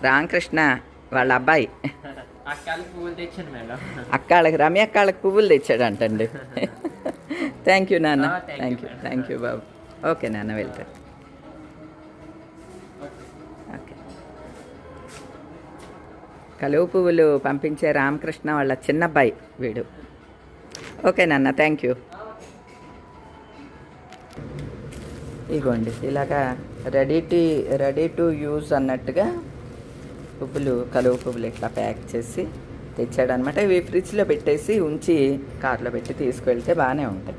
రామకృష్ణ వాళ్ళ అబ్బాయి. అక్కలకి పువ్వులు తెచ్చాను మేడం. అక్కాళ్ళకి రమ్య అక్కాళ్ళకి పువ్వులు తెచ్చాడంటండి. థ్యాంక్ యూ నాన్న. Thank you Babu. ఓకే నాన్న, వెళ్తా. ఓకే. కలువ పువ్వులు పంపించే రామకృష్ణ వాళ్ళ చిన్నబ్బాయి వీడు. ఓకే నాన్న, థ్యాంక్ యూ. ఇగోండి ఇలాగా రెడీ టు యూజ్ అన్నట్టుగా పువ్వులు, కలువ పువ్వులు ఇట్లా ప్యాక్ చేసి తెచ్చాడనమాట. ఇవి ఫ్రిడ్జ్లో పెట్టేసి ఉంచి కార్లో పెట్టి తీసుకువెళ్తే బాగానే ఉంటాయి.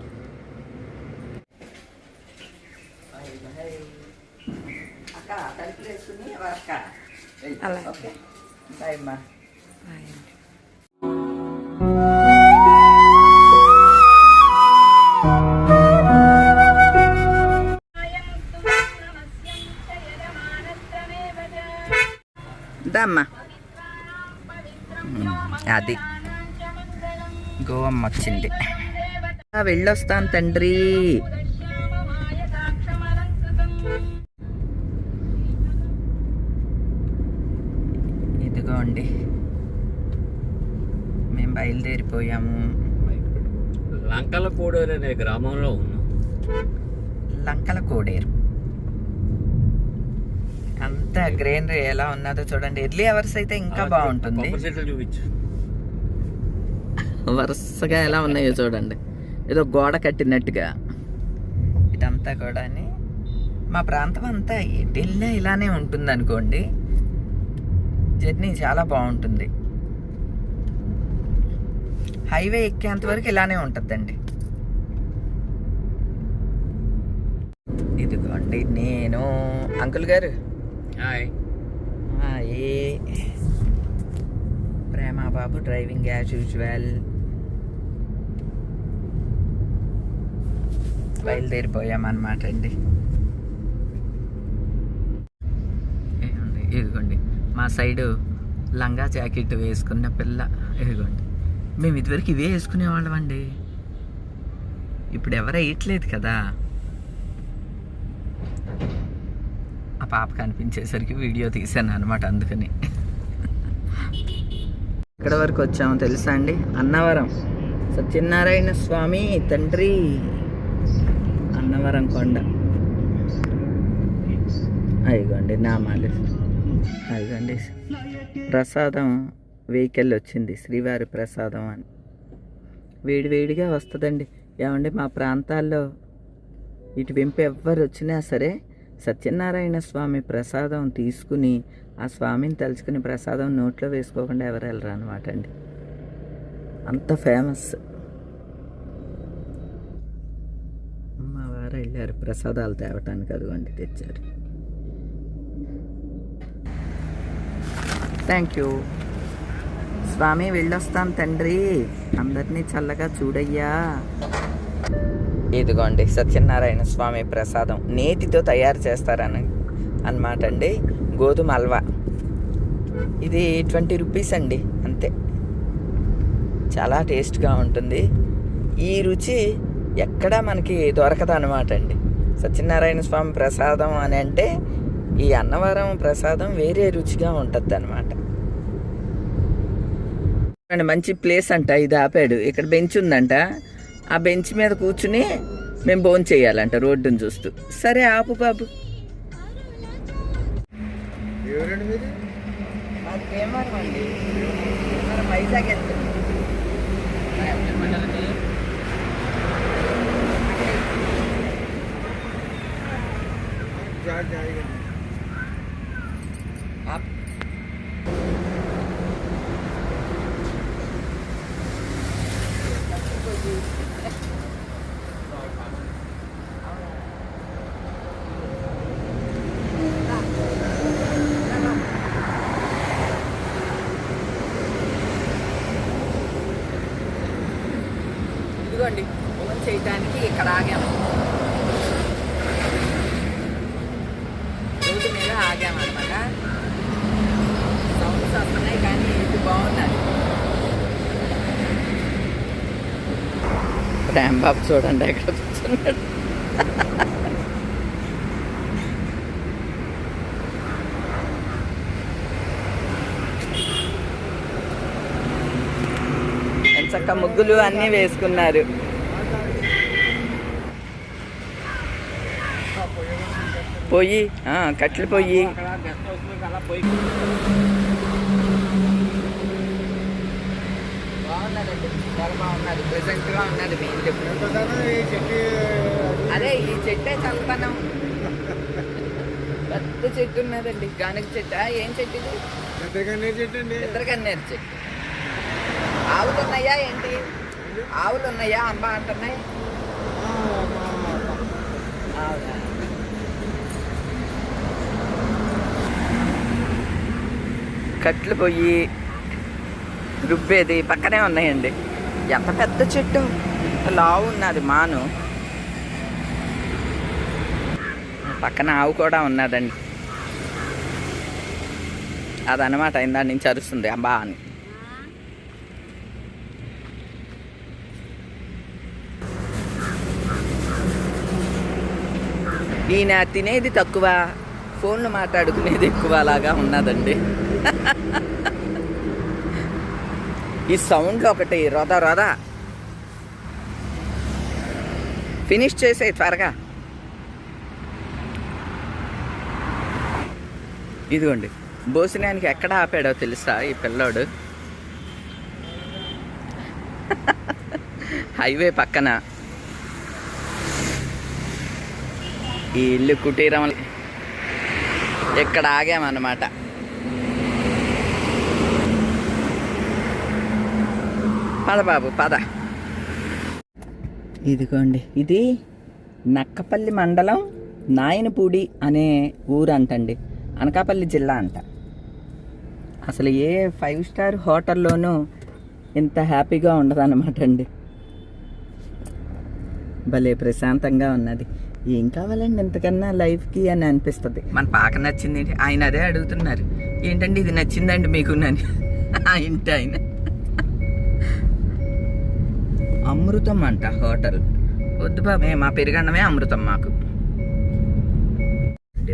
అలా ఓకే, బాయ్ అమ్మా. దమ్మా అది గోవమ్మ వచ్చింది. వెళ్ళొస్తాను తండ్రి. ఇదిగోండి మేము బయలుదేరిపోయాము. లంకల కోడేరు అనే గ్రామంలో ఉన్నాం. లంకల కోడేరు అంతా గ్రీనరీ ఎలా ఉన్నదో చూడండి. ఎర్లీ అవర్స్ అయితే ఇంకా బాగుంటుంది. చూపించు వరుసగా ఎలా ఉన్నాయో చూడండి, ఏదో గోడ కట్టినట్టుగా. ఇదంతా కూడా మా ప్రాంతం అంతా ఎటెళ్ళినా ఇలానే ఉంటుంది అనుకోండి. జర్నీ చాలా బాగుంటుంది. హైవే ఎక్కేంత వరకు ఇలానే ఉంటుందండి. ఇదిగోండి నేను అంకుల్ గారు. ఏ ప్రేమ బాబు డ్రైవింగ్ యాజ్ యూజువల్. బయలుదేరిపోయామన్నమాట అండి. ఇదిగోండి మా సైడు లంగా జాకెట్ వేసుకున్న పిల్ల. ఇదిగోండి మేము ఇదివరకు ఇవే వేసుకునేవాళ్ళం అండి. ఇప్పుడు ఎవరు వేయట్లేదు కదా. ఆ పాప కనిపించేసరికి వీడియో తీసాను అనమాట. అందుకని ఎక్కడి వరకు వచ్చామో తెలుసా అండి? అన్నవరం సత్యనారాయణ స్వామి తండ్రి అన్నవరం కొండ. అదిగోండి నామాలు. అదిగోండి ప్రసాదం వెహికల్ వచ్చింది, శ్రీవారి ప్రసాదం అని. వేడివేడిగా వస్తుందండి. ఏమండి మా ప్రాంతాల్లో ఇటు వెంపు ఎవ్వరు వచ్చినా సరే సత్యనారాయణ స్వామి ప్రసాదం తీసుకుని ఆ స్వామిని తలుచుకుని ప్రసాదం నోట్లో వేసుకోకుండా ఎవరు వెళ్ళరు అనమాట అండి. అంత ఫేమస్. మా వారు వెళ్ళారు ప్రసాదాలు తేవటానికి. అదిగోండి తెచ్చారు. థ్యాంక్ యూ స్వామి. వెళ్ళొస్తాను తండ్రి, అందరినీ చల్లగా చూడయ్యా. ఇదిగోండి సత్యనారాయణ స్వామి ప్రసాదం నేతితో తయారు చేస్తారని అన్నమాట అండి. గోధుమ హల్వా. ఇది 20 రూపీస్ అండి అంతే. చాలా టేస్ట్గా ఉంటుంది. ఈ రుచి ఎక్కడా మనకి దొరకదు అనమాట అండి. సత్యనారాయణ స్వామి ప్రసాదం అని అంటే ఈ అన్నవరం ప్రసాదం వేరే రుచిగా ఉంటుంది అనమాట. మంచి ప్లేస్ అంట. ఇది ఆపాడు. ఇక్కడ బెంచ్ ఉందంట. ఆ బెంచ్ మీద కూర్చుని మేము భోజనం చేయాలంట రోడ్డును చూస్తూ. సరే ఆపు బాబు. వైజాగ్ వెళ్తుంది. ఇదిగోండి ఫోన్ చేయడానికి ఇక్కడ ఆగాము. రోడ్డు మీద ఆగామన్నమాట. సౌండ్స్ వస్తున్నాయి కానీ ఇది బాగున్నది. రాంబాబు చూడండి ఎక్కడ కూర్చున్నాడు. ఇంకా ముగ్గులు అన్నీ వేసుకున్నారు. పొయ్యి కట్టెల పొయ్యి. బాగున్నదండి, చాలా బాగున్నది, ప్రెసెంట్గా ఉన్నది. మీ ఇంటి అదే ఈ చెట్టే చల్లపనం. పెద్ద చెట్టు ఉన్నదండి, గానుగ చెట్టు. ఏం చెట్టు ఇది? ఇద్దరికన్నేరు చెట్టు. ఆవులు ఉన్నాయా ఏంటి? ఆవులు ఉన్నాయా అమ్మ అంటున్నాయి? అవునా? కట్లు పొయ్యి రుబ్బేది పక్కనే ఉన్నాయండి. ఎంత పెద్ద చెట్టు, లావు ఉన్నది మాను. పక్కన ఆవు కూడా ఉన్నదండి. అదనమాట ఇందా నుంచి అరుస్తుంది అబ్బా అని. ఈయన తినేది తక్కువ, ఫోన్లు మాట్లాడుకునేది ఎక్కువ లాగా ఉన్నదండి. ఈ సౌండ్లో ఒకటి రొద రొద. ఫినిష్ చేసే త్వరగా. ఇదిగోండి, భోజనానికి ఎక్కడ ఆపాడో తెలుసా ఈ పిల్లోడు? హైవే పక్కన. ఈ ఇల్లు కుటీరం ఇక్కడ ఆగామన్నమాట. పద బాబు పద. ఇదిగోండి, ఇది నక్కపల్లి మండలం నాయనపూడి అనే ఊరు అంటండి, అనకాపల్లి జిల్లా అంట. అసలు ఏ 5 స్టార్ హోటల్లోనూ ఇంత హ్యాపీగా ఉండదన్నమాట అండి. భలే ప్రశాంతంగా ఉన్నది. ఏం కావాలండి ఇంతకన్నా లైఫ్కి అని అనిపిస్తుంది. మన పాక నచ్చింది. ఆయన అదే అడుగుతున్నారు, ఏంటండి ఇది నచ్చిందండి మీకు అని. ఇంటి ఆయన అమృతం అంట హోటల్. వద్దు బాబే, మా పెరుగన్నమే అమృతం మాకు.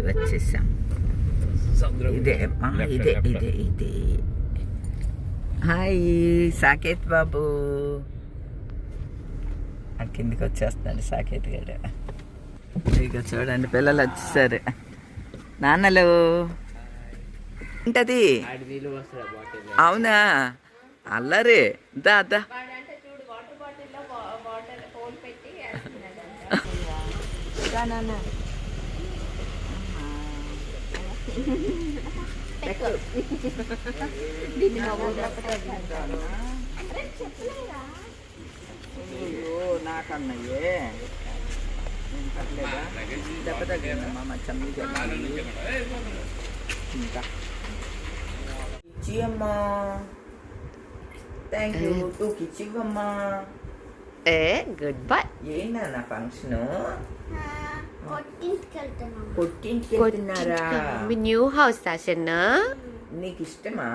వచ్చేసాం. ఇదే ఇదే ఇదే ఇదే. హాయ్ సాకేత్ బాబు. ఆ కిందికి వచ్చేస్తున్నాడు సాకేత్ గారు. ఇక చూడండి పిల్లలు వచ్చేసారు. నాన్నలు ఏంటది? అవునా, అల్లరి. దా దా. నాకన్నయ్యే దెబ్బ తగ్గిందమ్మా మంచం మీద. ఇంకా ఇచ్చియమ్మా, థ్యాంక్ యూ. 2 ఇచ్చివమ్మా. Good boy. ఏంటా నా ఫంక్షను? పుట్టింటికి వెళ్తున్నారా? మీ న్యూ హౌస్ ఫ్యాషన్ నీకు ఇష్టమా?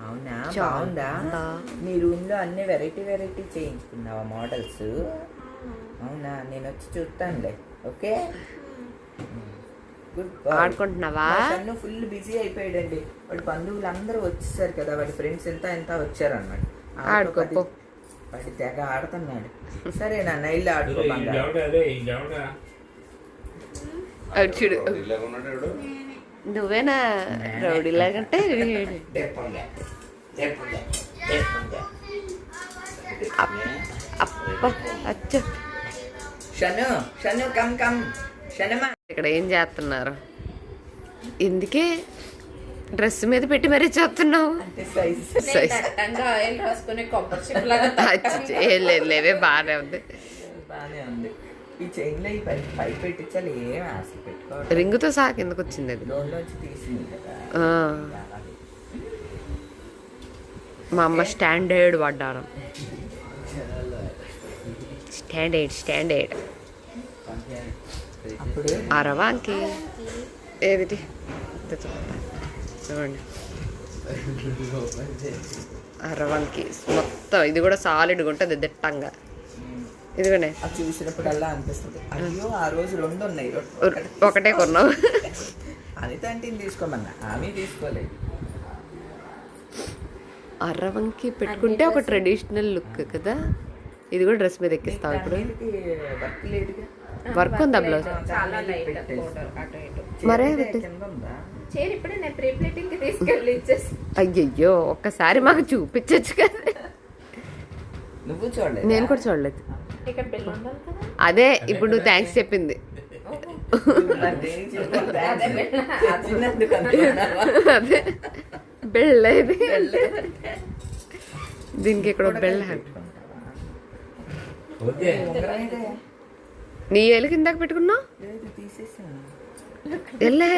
అవునా, బాగుందా? మీ రూమ్ లో అన్ని వెరైటీ వెరైటీ చేయించుకున్నావా మోడల్స్? అవునా, నేను వచ్చి చూస్తానులే. Okay, good boy. ఆడుకుంటున్నావా? ఫుల్ బిజీ అయిపోయాడండి. వాడి బంధువులు అందరూ వచ్చేసారు కదా, వాడి ఫ్రెండ్స్ ఎంత వచ్చారు అన్నమాట. ఆడుకో. వాడి తెగ ఆడుతున్నాడు. సరే నాన్న ఇల్లు ఆడుకోమంగా. చూడు, నువ్వేనా రౌడీలాగంటే? ఇక్కడ ఏం చేస్తున్నారు? ఎందుకే డ్రెస్ మీద పెట్టి మరీ చూస్తున్నావు? లేవే, బాగానే ఉంది. బాగానే ఉంది. ఈ చైన్ లో పై పెట్టించాలి. ఏం అసలు పెట్టుకోవాలి. రింగుతో సహా కిందకు వచ్చింది అది. లోన్లోంచి తీసింది కదా. మా అమ్మ స్టాండర్డ్ పడ్డాను. స్టాండర్డ్ అరవాంకి ఏది చూడండి. అరవంకి మొత్తం ఇది కూడా సాలిడ్గా ఉంటుంది దిట్టంగా. ఇదిగోనే చూసినప్పుడల్లా అనిపిస్తుంది, అయ్యో ఆ రోజు 2 ఉన్నాయి, ఒకటే కొన్నావు. అనిత అంటే తీసుకోమన్నా, ఆమె తీసుకోలేదు. అరవంకి పెట్టుకుంటే ఒక ట్రెడిషనల్ లుక్ కదా. ఇది కూడా డ్రెస్ మీద ఎక్కిస్తావు ఇప్పుడు. వర్క్ లేదుగా. వర్క్ ఉందా బ్లౌజ్? చాలా లైట్ బోర్డర్ అటు ఇటు. మరే కింద ఉందా? చీర ఇప్పుడే నేను ప్రీ ప్లేటింగ్ కి తీసుకెళ్ళి ఇచ్చేసి. అయ్యయ్యో ఒక్కసారి మాకు చూపించచ్చు కదా. నువ్వు చూడలేదు? నేను కూడా చూడలేదు. ఇక్కడ బిల్ ఉండాలి కదా. అదే ఇప్పుడు నువ్వు థ్యాంక్స్ చెప్పింది. అదే బెళ్ళ ఇది. దీనికి ఇక్కడ బెళ్ళ. ఓకే నీ ఏలు కిందాక పెట్టుకున్నావు? వెళ్ళే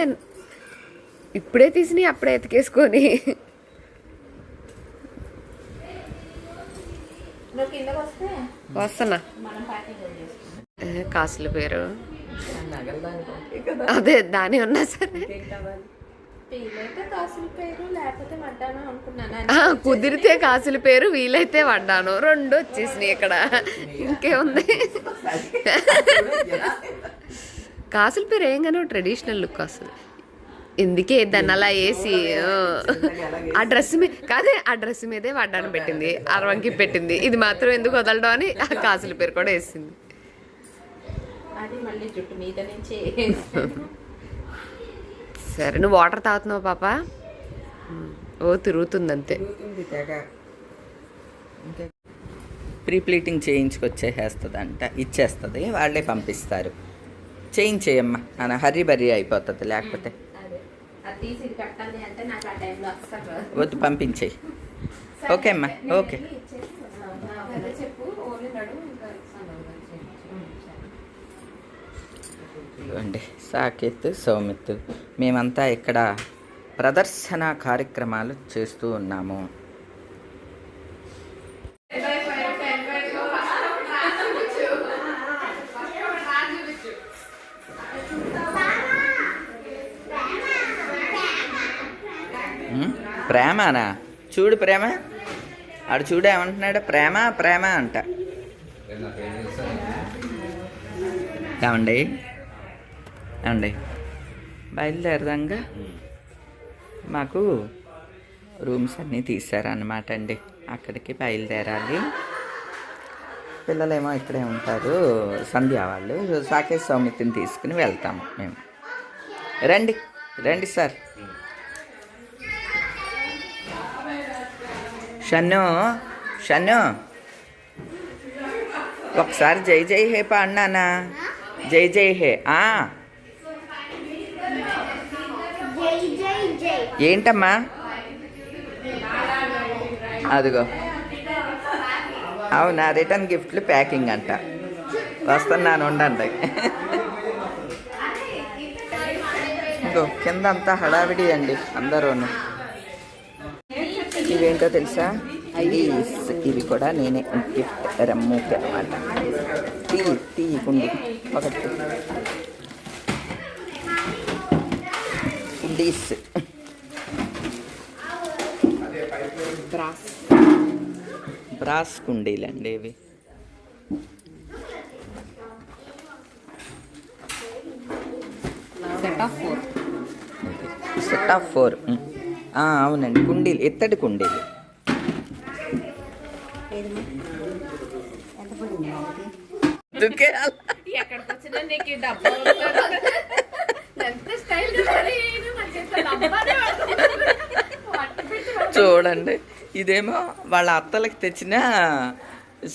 ఇప్పుడే తీసి అప్పుడే ఎతికేసుకొని. నువ్వు కిందకు వస్తే వస్తున్నా. మనం ప్యాకింగ్ చేసుకుంటాం. కాసుల పేరు నగలదానికి కదా. అదే దాని ఉన్నా సరే. ఏం కావాలి? వీలైతే కాసుల పేరు లేకపోతే వడ్డాను అనుకున్నాను. కుదిరితే కాసుల పేరు, వీలైతే వడ్డాను, రెండు వచ్చేసినాయి ఇక్కడ. ఇంకేముంది? కాసుల పేరు ఏంగానో ట్రెడిషనల్ లుక్ వస్తుంది. ఎందుకే దాన్ని అలా వేసి ఆ డ్రెస్ మీద కాదే, ఆ డ్రెస్ మీదే వడ్డాను పెట్టింది, అరవంకి పెట్టింది. ఇది మాత్రం ఎందుకు వదలడం అని ఆ కాసుల పేరు కూడా వేసింది. అది మళ్ళీ జుట్టు మీద నుంచి. సరే నువ్వు వాటర్ తాగుతున్నావు పాప? ఓ తిరుగుతుంది అంతే. ప్రీ ప్లీటింగ్ చేయించుకొచ్చేసేస్తుందంట, ఇచ్చేస్తుంది, వాళ్ళే పంపిస్తారు. చేయించేయమ్మా అని హర్రీ బర్రీ అయిపోతుంది. లేకపోతే అదే అది తీసి ఇది కట్టాలి అంటే నాకు ఆ టైంలో అస్సలు వద్దు, పంపించేయి. ఓకే అమ్మా, ఓకే. అదే చెప్పు ఓన్లీ నడుము ఇంకా ఇవ్వండి సాకేత్, సౌమిత్, మేమంతా ఇక్కడ ప్రదర్శన కార్యక్రమాలు చేస్తూ ఉన్నాము. ప్రేమనా? చూడు ప్రేమ, ఆడు చూడు ఏమంటున్నాడు, ప్రేమ ప్రేమ అంట. ఏమండి ఏమండి బయలుదేరదంగా. మాకు రూమ్స్ అన్నీ తీసారన్నమాట అండి. అక్కడికి బయలుదేరాలి. పిల్లలేమో ఇక్కడే ఉంటారు, సంధ్య వాళ్ళు. సాకేత్ సౌమిత్ని తీసుకుని వెళ్తాము మేము. రండి రండి సార్. షన్ను షన్ను ఒకసారి జై జై హే పాడినానా? జై జై హే. ఏంటమ్మా? అదిగో అవునా, రిటర్న్ గిఫ్ట్లు ప్యాకింగ్ అంట. వస్తున్నాను, ఉండండి. ఇంకో కింద అంతా హడావిడి అండి అందరూను. ఇవేంటో తెలుసా? ఇవి కూడా నేనే గిఫ్ట్ రమ్మూకి అనమాట. టీ కుండి ఒకటి, కుండీస్, బ్రాస్ కుండీలండి ఇవి. Set of 4. అవునండి, కుండీలు, ఎత్తడి కుండీలు. ఎక్కడికి వచ్చినా నీకు డబ్బా ఎంత స్టైల్ చూడండి. ఇదేమో వాళ్ళ అత్తలకి తెచ్చిన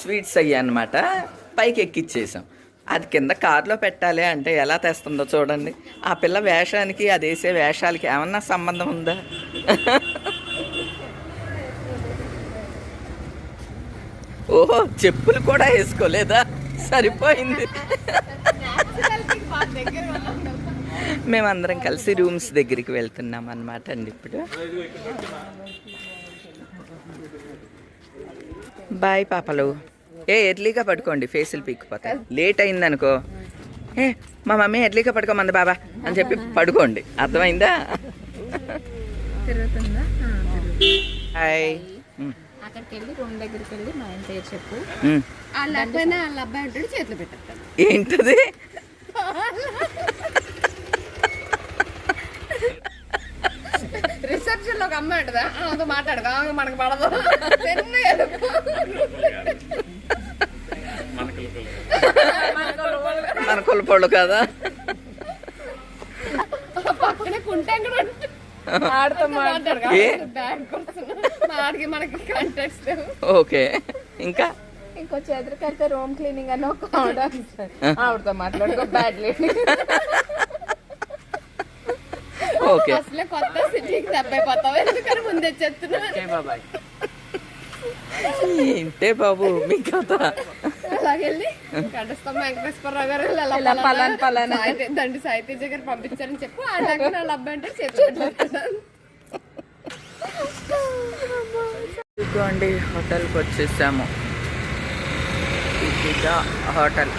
స్వీట్స్ అయ్యా అనమాట. పైకి ఎక్కిచ్చేసాం. అది కింద కారులో పెట్టాలి అంటే ఎలా తెస్తుందో చూడండి. ఆ పిల్ల వేషానికి, అది వేసే వేషాలకి ఏమన్నా సంబంధం ఉందా? ఓహో, చెప్పులు కూడా వేసుకోలేదా? సరిపోయింది. మేమందరం కలిసి రూమ్స్ దగ్గరికి వెళ్తున్నాం అన్నమాట అండి ఇప్పుడు. బాయ్ పాపలు. ఎర్లీగా పడుకోండి, ఫేసులు పీక్కుపోతాయి. లేట్ అయిందనుకో, మా మమ్మీ ఎర్లీగా పడుకోమంది బాబా అని చెప్పి పడుకోండి. అర్థమైందా? హాయ్. అక్కడికి వెళ్ళి రూమ్ దగ్గరికి వెళ్ళి మా ఆయన పేరు చెప్పు. వాళ్ళ అబ్బాయి అంటాడు, చేతులు పెట్టాడు. ఏంటది? రిసెప్షన్ లో ఒక అమ్మాయి ఉంటుందా ఆమెతో మాట్లాడదా ఆమె మనకు పడదు మన కులపోళ్ళు కదా. పక్కనే కుంటే కూడా ఆడుతూ ఏ? ఆడికి మనకి కాంటాక్ట్స్ లేవు. ఓకే, ఇంకా ఇంకో చేతులకైతే రూమ్ క్లీనింగ్ అని ఒక ఆర్డర్ ఇస్తారు. ఆవిడతో మాట్లాడుకో బ్యాడ్ లేడీ. ఓకే. అసలే కొత్త సిటీకి తప్పైపోతావు ఎందుకని ముందే చెప్తున్నా. బాబాయ్ ఇంతే బాబు మీ కథ. అలాగెళ్ళి కంఠస్థం వెంకటేశ్వరరావు గారు ఇలా పలానా పలానా దండి సాహితీ దగ్గర పంపించారని చెప్పు ఆ దగ్గర వాళ్ళ అబ్బాయి అంటే చెప్పి ఇదిగోండి హోటల్కి వచ్చేసాము. ఇది హోటల్.